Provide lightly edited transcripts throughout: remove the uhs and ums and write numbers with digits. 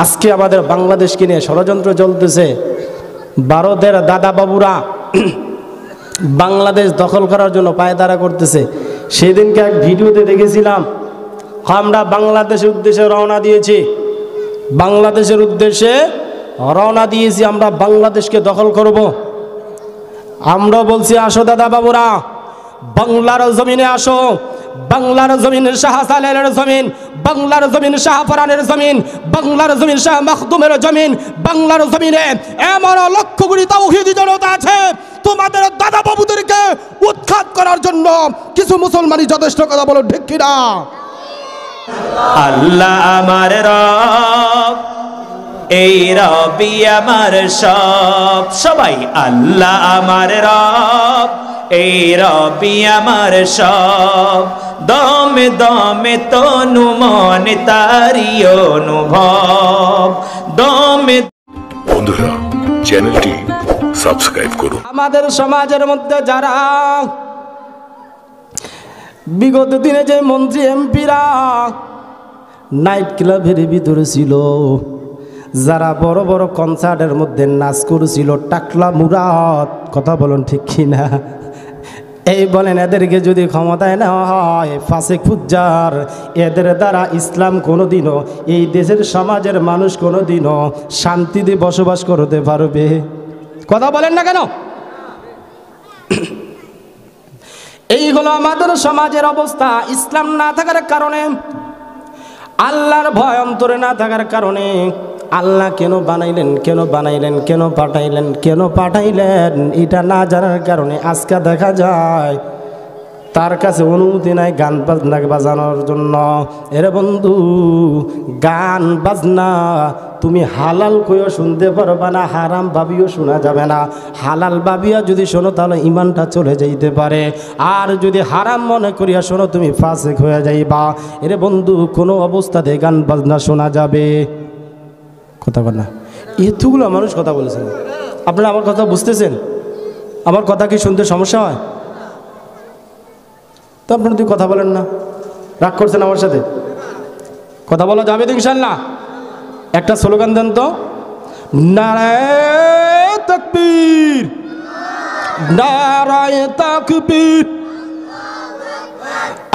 আজকে আমাদের বাংলাদেশকে নিয়ে ষড়যন্ত্র চলতেছে। ভারতের দাদা বাবুরা বাংলাদেশ দখল করার জন্য পায়তারা করতেছে। সেদিনকে এক ভিডিওতে দেখেছিলাম, আমরা বাংলাদেশের উদ্দেশ্যে রওনা দিয়েছি, বাংলাদেশের উদ্দেশ্যে রওনা দিয়েছি, আমরা বাংলাদেশকে দখল করব। আমরা বলছি আসো দাদা বাবুরা, বাংলার জমিনে আসো, বাংলার জমিন শাহ সালেহের জমিন, বাংলার জমিন শাহ ফরানের জমিন, বাংলার জমিন শাহ মাখদুমের জমিন, বাংলার জমিনে এমন লক্ষ কোটি তাওহীদি জনতা আছে, তোমাদের দাদা বাবুদেরকে উৎখাত করার জন্য কিছু মুসলমানই যথেষ্ট। কথা বলো ঠিক কিনা? আল্লাহ আমার রব, এই রবি আমার সব। সবাই আল্লাহ আমার রব, এই রবি আমার সব। দমে দমে তনু মনে তারি অনুভব, দমে। বন্ধুরা, চ্যানেলটি সাবস্ক্রাইব করুন। আমাদের সমাজের মধ্যে যারা বিগত দিনে যে মন্ত্রী এমপিরা নাইট ক্লাবের ভিতরে ছিল, যারা বড় বড় কনসার্টের মধ্যে নাচ করেছিল, টাকলা মুরাদ, কথা বলুন ঠিক কিনা? এই বলেন, এদেরকে যদি ক্ষমতায় নেওয়া হয়, ফাসেক ফুজ্জার, এদের দ্বারা ইসলাম কোনোদিনও, এই দেশের সমাজের মানুষ কোনোদিনও শান্তিতে বসবাস করতে পারবে? কথা বলেন না কেন? এই হলো আমাদের সমাজের অবস্থা। ইসলাম না থাকার কারণে, আল্লাহর ভয় অন্তরে না থাকার কারণে, আল্লাহ কেন বানাইলেন, কেন বানাইলেন, কেন পাঠাইলেন, কেন পাঠাইলেন, এটা না জানার কারণে আজকে দেখা যায় তার কাছে অনুমতি নাই গান বাজনা বাজানোর জন্য। এরে বন্ধু, গান বাজনা তুমি হালাল কইও শুনতে পারবা না, হারাম ভাবিও শোনা যাবে না। হালাল ভাবিয়া যদি শোনো তাহলে ইমানটা চলে যাইতে পারে, আর যদি হারাম মনে করিয়া শোনো তুমি ফাসেক হয়ে যাইবা। এরে বন্ধু, কোনো অবস্থাতে গান বাজনা শোনা যাবে? কথা বল না। এতগুলো মানুষ কথা বলেছেন, আপনারা আমার কথা বুঝতেছেন? আমার কথা কি শুনতে সমস্যা হয়? তো আপনারা তুই কথা বলেন না, রাগ করছেন আমার সাথে? কথা বলা যাবে তো ইনশাল্লাহ? একটা স্লোগান দেন তো, নারায়ে তাকবীর, নারায়ে তাকবীর,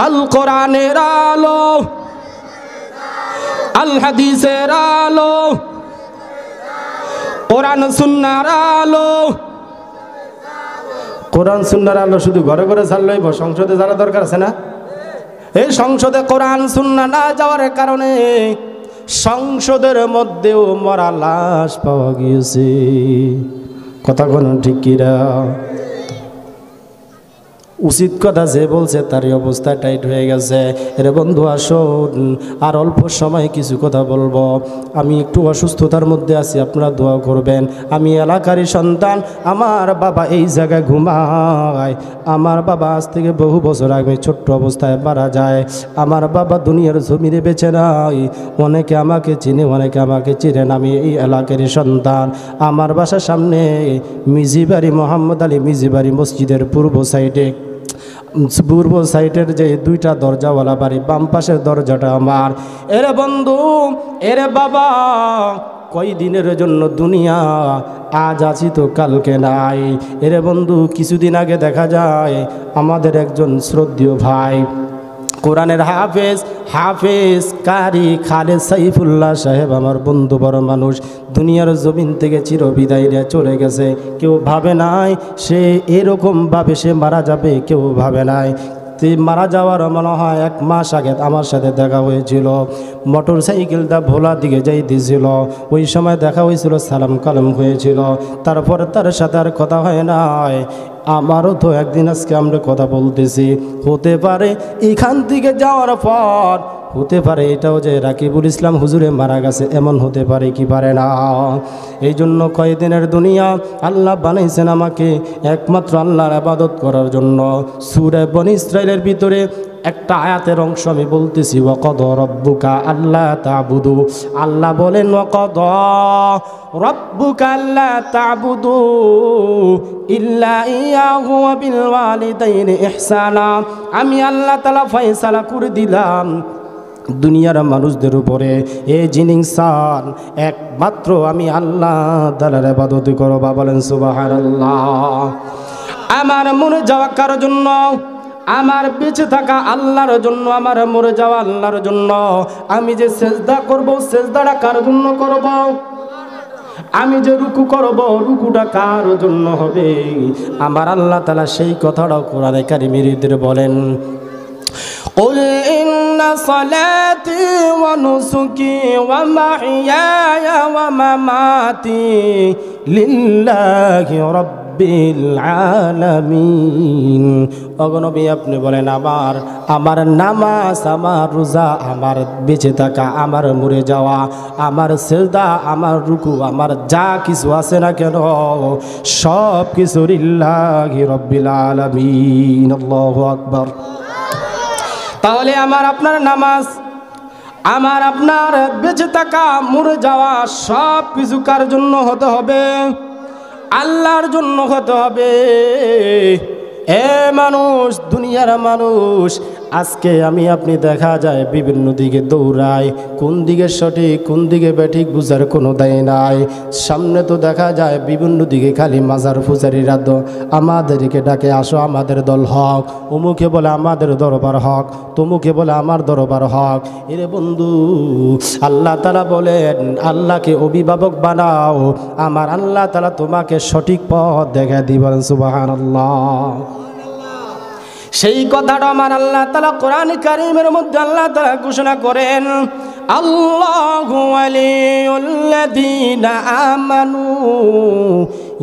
আল কোরআনের আলো, আল হাদিসের আলো, কোরআন সুন্নাহর আলো। কোরআন সুন্নাহর আলো শুধু ঘরে ঘরে ছাড়লেই সংসদে যাওয়ার দরকার আছে না? এই সংসদে কোরআন সুন্নাহ না যাওয়ার কারণে সংসদের মধ্যেও মরা লাশ পাওয়া গিয়েছে। কথা কোনো ঠিক কিরা? উচিত কথা যে বলছে তারই অবস্থা টাইট হয়ে গেছে। এরে বন্ধু আসুন, আর অল্প সময় কিছু কথা বলবো। আমি একটু অসুস্থতার মধ্যে আছি, আপনারা দোয়া করবেন। আমি এলাকারই সন্তান, আমার বাবা এই জায়গায় ঘুমায়। আমার বাবা আজ থেকে বহু বছর আগে ছোট্ট অবস্থায় মারা যায়। আমার বাবা দুনিয়ার জমিনে বেঁচে নাই। অনেকে আমাকে চিনে, অনেকে আমাকে চিনেন। আমি এই এলাকারই সন্তান। আমার বাসার সামনে মিজিবাড়ি, মোহাম্মদ আলী মিজিবাড়ি মসজিদের পূর্ব সাইডের যে দুইটা দরজাওয়ালা বাড়ি, বাম পাশের দরজাটা আমার। এরে বন্ধু, এরে বাবা, কয় দিনের জন্য দুনিয়া, আজ আছি তো কালকে নাই। এরে বন্ধু, কিছুদিন আগে দেখা যায় আমাদের একজন শ্রদ্ধেয় ভাই, কোরআনের হাফেজ কারি খালেদ সাইফুল্লাহ সাহেব, আমার বন্ধু, বড় মানুষ, দুনিয়ার জমিন থেকে চিরবিদায় নিয়ে চলে গেছে। কেউ ভাবে নাই সে এরকমভাবে সে মারা যাবে, কেউ ভাবে নাই। মারা যাওয়ার মনে হয় 1 মাস আগে আমার সাথে দেখা হয়েছিল। মোটর সাইকেলটা ভোলার দিকে যাইতেছিল, ওই সময় দেখা হয়েছিল, সালাম কালাম হয়েছিল। তারপর তার সাথে আর কথা হয় নাই। আমারও তো একদিন আজকে আমরা কথা বলতেছি, হতে পারে এখান থেকে যাওয়ার পর, হতে পারে এটাও যে রাকিবুল ইসলাম হুজুরে মারা গেছে, এমন হতে পারে কি পারে না? এই জন্য কয়েকদিনের দুনিয়া আল্লাহ বানাইছেন আমাকে একমাত্র আল্লাহর ইবাদত করার জন্য। সূরা বনী ইসরাঈলের ভিতরে একটা আয়াতের অংশ আমি বলতেছি, ওয়াকাদা রাব্বুকা আল্লা তা'বুদু, আল্লাহ বলেন ওয়াকাদা রাব্বুকা আল্লা তা'বুদু ইল্লা ইয়াহু ওয়া বিল ওয়ালিদাইনি ইহসানা। আমি আল্লাহ তাআলা ফয়সালা করে দিলাম দুনিয়ার মানুষদের উপরে এই জিনিসান একমাত্র আমি আল্লাহ তাআলার ইবাদত করবা। বলেন সুবহানাল্লাহ। আমার মরে যাওয়া কার জন্য? আমার বেঁচে থাকা আল্লাহর জন্য, আমার মরে যাওয়া আল্লাহর জন্য। আমি যে সেজদা করব, সেজদাটা কার জন্য করব? আমি যে রুকু করব, রুকুটা কার জন্য হবে? আমার আল্লাহ তাআলা সেই কথাটাও কোরআনে কারিমের ভিতরে বলেন, قل إن صلاتي ونسكي ومحياي ومماتي لله رب العالمين। অগণবী আপনি বলেন, আমার নামাজ, আমার রোজা, আমার বেঁচে থাকা, আমার মরে যাওয়া, আমার সিজদা, আমার রুকু, আমার যা কিছু আছে না কেন, সব কিছু লিল্লাহি রাব্বিল আলামিন। আল্লাহু আকবার। তাহলে আমার আপনার নামাজ, আমার আপনার বেঁচে থাকা, মরে যাওয়া সব কিছু কার জন্য হতে হবে? আল্লাহর জন্য হতে হবে। এ মানুষ, দুনিয়ার মানুষ, আজকে আমি আপনি দেখা যায় বিভিন্ন দিকে দৌড়াই, কোন দিকে সঠিক কোন দিকে ব্যাঠিক বুঝার কোনো দায় নাই। সামনে তো দেখা যায় বিভিন্ন দিকে খালি মাজার পূজারীরা আমাদেরকে ডাকে, আসো আমাদের দল হক, অমুকে বলে আমাদের দরবার হক, তমুকে বলে আমার দরবার হক। এরে বন্ধু, আল্লাহ তাআলা বলেন, আল্লাহকে অভিভাবক বানাও, আমার আল্লাহ তাআলা তোমাকে সঠিক পথ দেখা দিবেন। সুবহানাল্লাহ। সেই কথাটা আমার আল্লাহ তাআলা কোরআন কারীমের মধ্যে আল্লাহ তাআলা ঘোষণা করেন, আল্লাহু ওয়ালিয়ুল্লাযীনা আমানু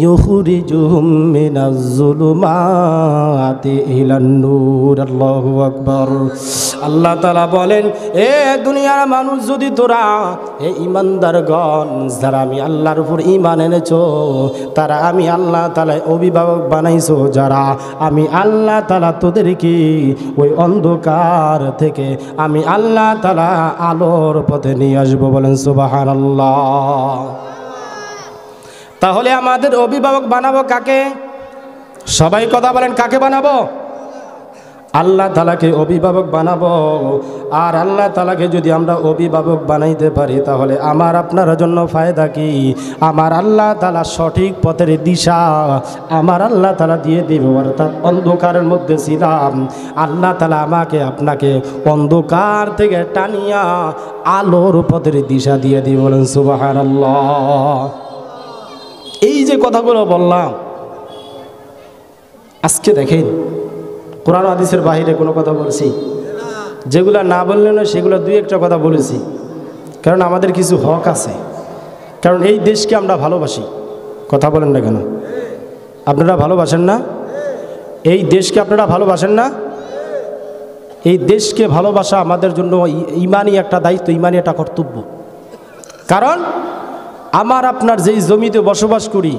ইউখরিজুহুম মিনাজ যুলুমাতি ইলান নূর। আল্লাহু আকবার। আল্লাহ তাআলা বলেন, এ দুনিয়ার মানুষ, যদি তোরা এ ঈমানদারগণ যারা আমি আল্লাহর উপর ঈমান এনেছো, তারা আমি আল্লাহ তাআলা অভিভাবক বানাইছো, যারা আমি আল্লাহ তাআলা তোদেরকে ওই অন্ধকার থেকে আমি আল্লাহ তাআলা আলোর পথে নিয়ে আসবো। বলেন সুবহানাল্লাহ। তাহলে আমাদের অভিভাবক বানাবো কাকে? সবাই কথা বলেন, কাকে বানাবো? আল্লাহ তাআলাকে অভিভাবক বানাবো। আর আল্লাহ তাআলাকে যদি আমরা অভিভাবক বানাইতে পারি, তাহলে আমার আপনার জন্য ফায়দা কি? আমার আল্লাহ তাআলা সঠিক পথের দিশা আমার আল্লাহ তাআলা দিয়ে দিব। অর্থাৎ অন্ধকারের মধ্যে ছিলাম, আল্লাহ তাআলা আমাকে আপনাকে অন্ধকার থেকে টানিয়া আলোর পথের দিশা দিয়ে দিব। বলেন সুবহানাল্লাহ। এই যে কথাগুলো বললাম, আজকে দেখেন কোরআন হাদিসের বাহিরে কোনো কথা বলছি? যেগুলো না বললে না, সেগুলো দুই একটা কথা বলেছি। কারণ আমাদের কিছু হক আছে, কারণ এই দেশকে আমরা ভালোবাসি। কথা বলেন না কেন? আপনারা ভালোবাসেন না? এই দেশকে আপনারা ভালোবাসেন না? এই দেশকে ভালোবাসা আমাদের জন্য ইমানি একটা দায়িত্ব, ইমানি একটা কর্তব্য। কারণ আমার আপনার যেই জমিতে বসবাস করি,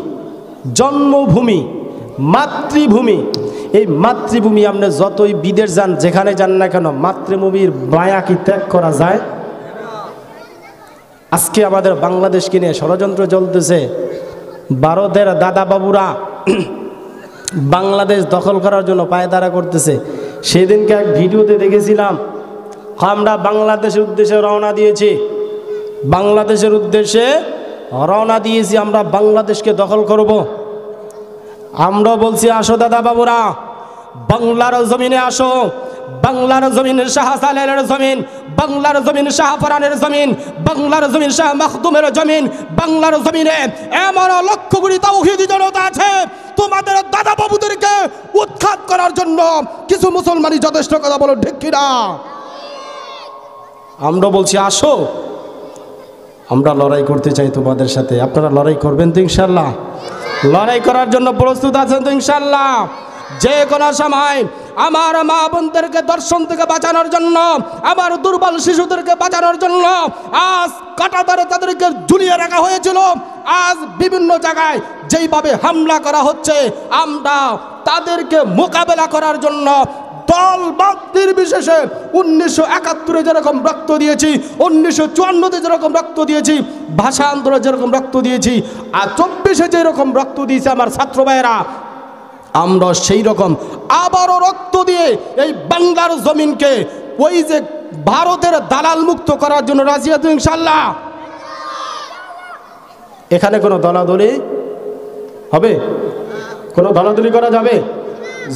জন্মভূমি, মাতৃভূমি, এই মাতৃভূমি আপনি যতই বিদেশ যান, যেখানে যান না কেন, মাতৃভূমির মায়া কি ত্যাগ করা যায়? আজকে আমাদের বাংলাদেশকে নিয়ে ষড়যন্ত্র চলতেছে। ভারতের দাদা বাবুরা বাংলাদেশ দখল করার জন্য পায়তারা করতেছে। সেদিনকে এক ভিডিওতে দেখেছিলাম, আমরা বাংলাদেশের উদ্দেশ্যে রওনা দিয়েছি, বাংলাদেশের উদ্দেশ্যে রওনা দিয়েছি, আমরা বাংলাদেশকে দখল করব। আমরা বলছি, আসো দাদা বাবুরা, বাংলার জমিনে আসো। বাংলার জমিন শাহ সালেহের জমিন, বাংলার জমিন শাহ ফরানের জমিন, বাংলার জমিন শাহ মাখদুমের জমিন। বাংলার জমিনে এমন লক্ষ কোটি তাওহীদি জনতা আছে, তোমাদের দাদা বাবুদেরকে উৎখাত করার জন্য কিছু মুসলমানই যথেষ্ট। কথা বলো ঠিক কিনা? আমরা বলছি, আসো, আমরা লড়াই করতে চাই তোমাদের সাথে। আপনারা লড়াই করবেন তো ইনশাল্লাহ? লড়াই করার জন্য প্রস্তুত আছেন তো ইনশাল্লাহ? যে কোনো সময় আমার মা বোনদেরকে দর্শন থেকে বাঁচানোর জন্য, আমার দুর্বল শিশুদেরকে বাঁচানোর জন্য আজ কাঁটাতারে তাদেরকে ঝুলিয়ে রাখা হয়েছিল। আজ বিভিন্ন জায়গায় যেইভাবে হামলা করা হচ্ছে, আমরা তাদেরকে মোকাবেলা করার জন্য দল মত নির্বিশেষে 1971 যেরকম রক্ত দিয়েছি, 1954 যেরকম রক্ত দিয়েছি, ভাষা আন্দোলনে যেরকম রক্ত দিয়েছি, আর 24-এ যেরকম রক্ত দিয়েছে আমার ছাত্র ভাইয়েরা, আমরা সেই রকম আবারও রক্ত দিয়ে এই বাংলার জমিনকে ওই যে ভারতের দালাল মুক্ত করার জন্য রাজি আছো ইনশাআল্লাহ? এখানে কোনো দলাদলি হবে? কোনো দলাদলি করা যাবে?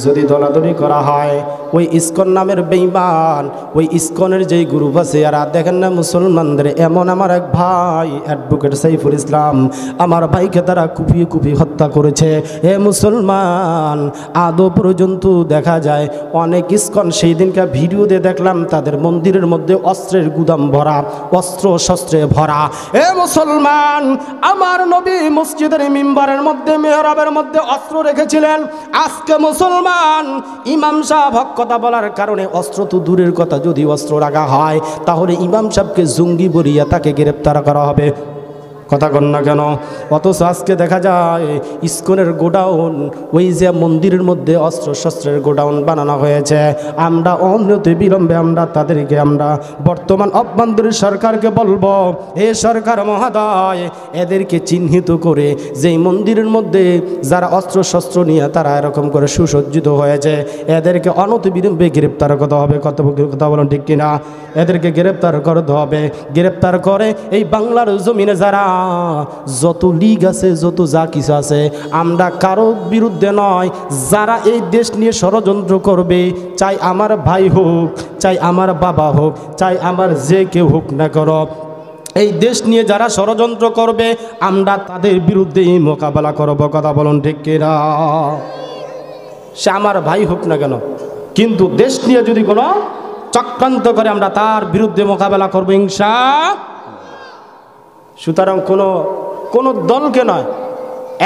যদি দলাদলি করা হয়, ওই ইসকন নামের বেঈমান, ওই ইসকনের যেই গ্রুপ আছে, আর দেখেন না মুসলমানদের, এমন আমার এক ভাই অ্যাডভোকেট সাইফুল ইসলাম, আমার ভাইকে তারা কুপিয়ে কুপিয়ে হত্যা করেছে। এ মুসলমান, আদৌ পর্যন্ত দেখা যায় অনেক ইসকন, সেই দিনকার ভিডিওতে দেখলাম তাদের মন্দিরের মধ্যে অস্ত্রের গুদাম ভরা, অস্ত্র শস্ত্রে ভরা। এ মুসলমান, আমার নবী মসজিদের মিম্বারের মধ্যে, মেহরাবের মধ্যে অস্ত্র রেখেছিলেন। আজকে মুসলমান ইমাম সাহেব হক কথা বলার কারণে অস্ত্র তো দূরের কথা, যদি অস্ত্র রাখা হয় তাহলে ইমাম সাহেবকে জঙ্গি বলিয়া তাকে গ্রেপ্তার করা হবে। কথা কন না কেন? অথচ আজকে দেখা যায় ইসকনের গোডাউন, ওই যে মন্দিরের মধ্যে অস্ত্র শস্ত্রের গোডাউন বানানো হয়েছে। আমরা অনতি বিলম্বে তাদেরকে বর্তমান অভ্যন্তরীণ সরকারকে বলবো, এ সরকার মহোদয়, এদেরকে চিহ্নিত করে যেই মন্দিরের মধ্যে যারা অস্ত্র শস্ত্র নিয়ে তারা এরকম করে সুসজ্জিত হয়েছে, এদেরকে অনতি বিলম্বে গ্রেপ্তার করতে হবে। কথা বলুন ঠিক কিনা? এদেরকে গ্রেপ্তার করতে হবে। গ্রেপ্তার করে এই বাংলার জমিনে যারা যত লীগ আছে, যত যা কিছু আছে, আমরা কারো বিরুদ্ধে নয়। যারা এই দেশ নিয়ে ষড়যন্ত্র করবে, চাই আমার ভাই হোক, চাই আমার বাবা হোক, চাই আমার যে কেউ হোক না করো, এই দেশ নিয়ে যারা ষড়যন্ত্র করবে, আমরা তাদের বিরুদ্ধেই মোকাবেলা করব। কথা বলুন ঠিক কিনা? সে আমার ভাই হোক না কেন, কিন্তু দেশ নিয়ে যদি কোনো চক্রান্ত করে, আমরা তার বিরুদ্ধে মোকাবেলা করবো ইনশাআল্লাহ। সুতরাং কোনো দলকে নয়,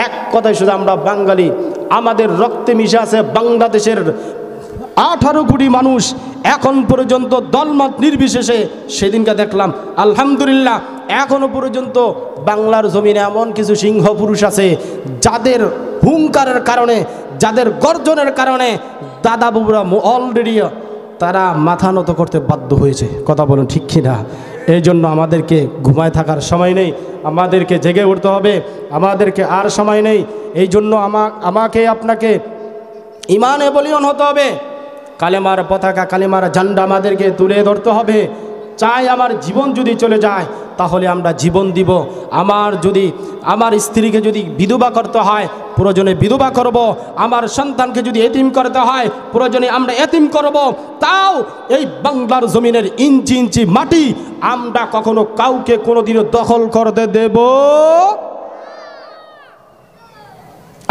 এক কথায় শুধু আমরা বাঙালি, আমাদের রক্তে মিশে আছে বাংলাদেশের 18 কোটি মানুষ। এখন পর্যন্ত দলমত নির্বিশেষে, সেদিনকে দেখলাম আলহামদুলিল্লাহ, এখনো পর্যন্ত বাংলার জমিনে এমন কিছু সিংহ পুরুষ আছে যাদের হুঙ্কারের কারণে, যাদের গর্জনের কারণে দাদা বাবুরা অলরেডি তারা মাথা নত করতে বাধ্য হয়েছে। কথা বলুন ঠিক কিনা? এই জন্য আমাদেরকে ঘুমায় থাকার সময় নেই, আমাদেরকে জেগে উঠতে হবে, আমাদেরকে আর সময় নেই। এই জন্য আমাকে আপনাকে ইমানে বলিয়ান হতে হবে। কালেমার পতাকা, কালেমার ঝান্ডা আমাদেরকে তুলে ধরতে হবে। চাই আমার জীবন যদি চলে যায় তাহলে আমরা জীবন দিব। আমার স্ত্রীকে যদি বিধবা করতে হয়, প্রয়োজনে বিধবা করব। আমার সন্তানকে যদি এতিম করতে হয়, প্রয়োজনে আমরা এতিম করব। তাও এই বাংলার জমিনের ইঞ্চি ইঞ্চি মাটি আমরা কখনো কাউকে কোনোদিনও দখল করতে দেব।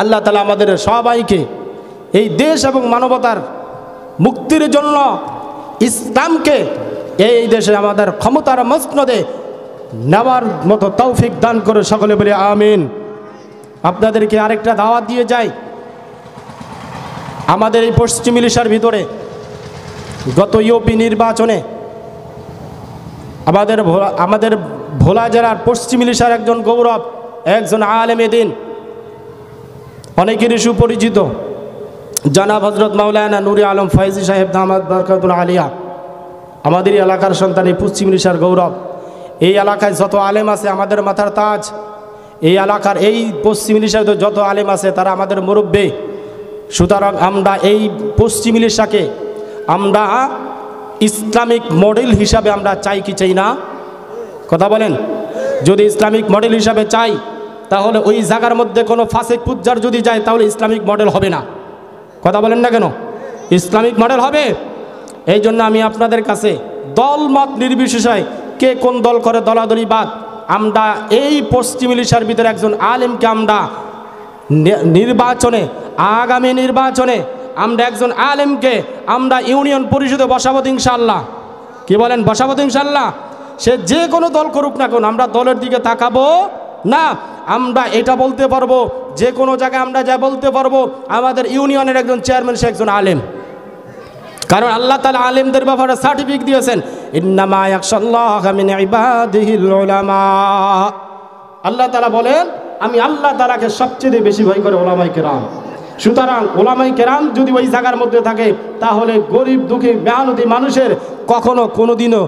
আল্লাহ তাআলা আমাদের সবাইকে এই দেশ এবং মানবতার মুক্তির জন্য ইসলামকে এই দেশে আমাদের ক্ষমতার মসনদে নেওয়ার মতো তৌফিক দান করে সকলে বলে আমিন। আপনাদেরকে আরেকটা দাওয়াত দিয়ে যাই। আমাদের এই পশ্চিম ইলিশার ভিতরে গত ইউপি নির্বাচনে আমাদের ভোলা জেলার পশ্চিম ইলিশার একজন গৌরব, একজন আলেমে দ্বীন, অনেকেরই সুপরিচিত জনাব হযরত মাওলানা নূরে আলম ফয়জি সাহেব দামাত বরকাতুল আলিয়া, আমাদের এলাকার সন্তান, এই পশ্চিম ইলিশার গৌরব। এই এলাকায় যত আলেম আছে আমাদের মাথার তাজ। এই এলাকার, এই পশ্চিম ইলিশায় যত আলেম আছে তারা আমাদের মুরব্বী। সুতরাং আমরা এই পশ্চিম ইলিশাকে আমরা ইসলামিক মডেল হিসাবে আমরা চাই কি চাই না? কথা বলেন। যদি ইসলামিক মডেল হিসাবে চাই তাহলে ওই জায়গার মধ্যে কোনো ফাসেক পুজ্জার যদি যায় তাহলে ইসলামিক মডেল হবে না। কথা বলেন না কেন? ইসলামিক মডেল হবে। এই জন্য আমি আপনাদের কাছে দলমত নির্বিশেষে, কে কোন দল করে দলাদলি বাদ, আমরা এই পশ্চিম ইলিশার ভিতরে একজন আলেমকে আমরা নির্বাচনে, আগামী নির্বাচনে আমরা একজন আলেমকে আমরা ইউনিয়ন পরিষদে বসাবো ইনশাআল্লাহ। কি বলেন? বসাবো ইনশাআল্লাহ। সে যে কোনো দল করুক না কেন, আমরা দলের দিকে তাকাবো না। আমরা এটা বলতে পারবো, যে কোনো জায়গায় আমরা যা বলতে পারবো আমাদের ইউনিয়নের একজন চেয়ারম্যান সে একজন আলেম। কারণ আল্লাহ তাআলা আলেমদের ব্যাপারে সার্টিফিকেট দিয়েছেন, ইন্নামা ইয়াখশাল্লাহা মিন ইবাদিহিল উলামা। আল্লাহ তাআলা বলেন, আমি আল্লাহ তাআলাকে সবচেয়ে বেশি ভয় করে ওলামায়ে কেরাম। সুতরাং ওলামায়ে কেরাম যদি ওই জায়গার মধ্যে থাকে তাহলে গরিব দুঃখী মেহনতি মানুষের কখনো কোনোদিনও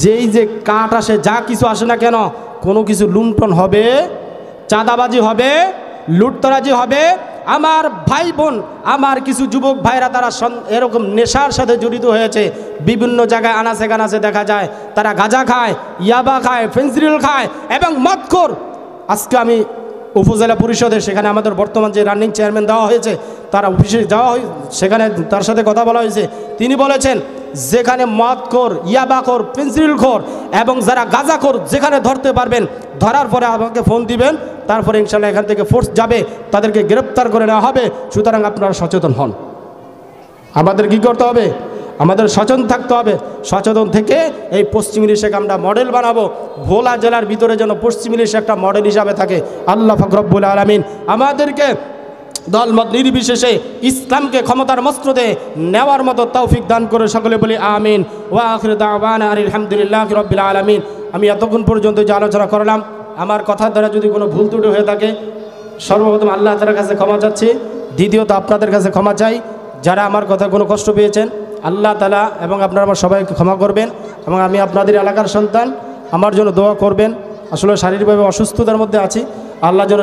যেই যে কাঠ আসে, যা কিছু আসে না কেন, কোনো কিছু লুণ্ঠন হবে, চাঁদাবাজি হবে, লুটতরাজি হবে, আমার ভাই বোন, আমার কিছু যুবক ভাইরা তারা এরকম নেশার সাথে জড়িত হয়েছে। বিভিন্ন জায়গায় আনাচে কানাচে দেখা যায় তারা গাঁজা খায়, ইয়াবা খায়, ফেন্সিডিল খায় এবং মদখোর। আজকে আমি উপজেলা পরিষদে, সেখানে আমাদের বর্তমান যে রানিং চেয়ারম্যান দেওয়া হয়েছে, তারা অফিসে যাওয়া হয়, সেখানে তার সাথে কথা বলা হয়েছে। তিনি বলেছেন যেখানে মদখোর, ইয়াবাখোর, পেন্সিলখোর এবং যারা গাঁজাখোর যেখানে ধরতে পারবেন, ধরার পরে আমাকে ফোন দিবেন, তারপরে ইনশাল্লাহ এখান থেকে ফোর্স যাবে, তাদেরকে গ্রেপ্তার করে নেওয়া হবে। সুতরাং আপনারা সচেতন হন। আমাদের কি করতে হবে? আমাদের সচেতন থাকতে হবে। সচেতন থেকে এই পশ্চিম ইলিশাকে আমরা মডেল বানাবো। ভোলা জেলার ভিতরে যেন পশ্চিম ইলিশা একটা মডেল হিসাবে থাকে। আল্লাহ পাক রব্বুল আলামিন আমাদেরকে দলমত নির্বিশেষে ইসলামকে ক্ষমতার মস্তদে নেওয়ার মতো তৌফিক দান করে সকলে বলি আমিন। ওয়া আখিরু দাওয়ানা আলহামদুলিল্লাহি রাব্বিল আলামিন। আমি এতক্ষণ পর্যন্ত যে আলোচনা করলাম, আমার কথার দ্বারা যদি কোনো ভুল ত্রুটি হয়ে থাকে, সর্বপ্রথম আল্লাহ তাআলার কাছে ক্ষমা চাচ্ছি। দ্বিতীয়ত আপনাদের কাছে ক্ষমা চাই, যারা আমার কথা কোনো কষ্ট পেয়েছেন, আল্লাহ তাআলা এবং আপনারা আমার সবাইকে ক্ষমা করবেন। এবং আমি আপনাদের এলাকার সন্তান, আমার জন্য দোয়া করবেন। আসলে শারীরিকভাবে অসুস্থতার মধ্যে আছি, আল্লাহ যেন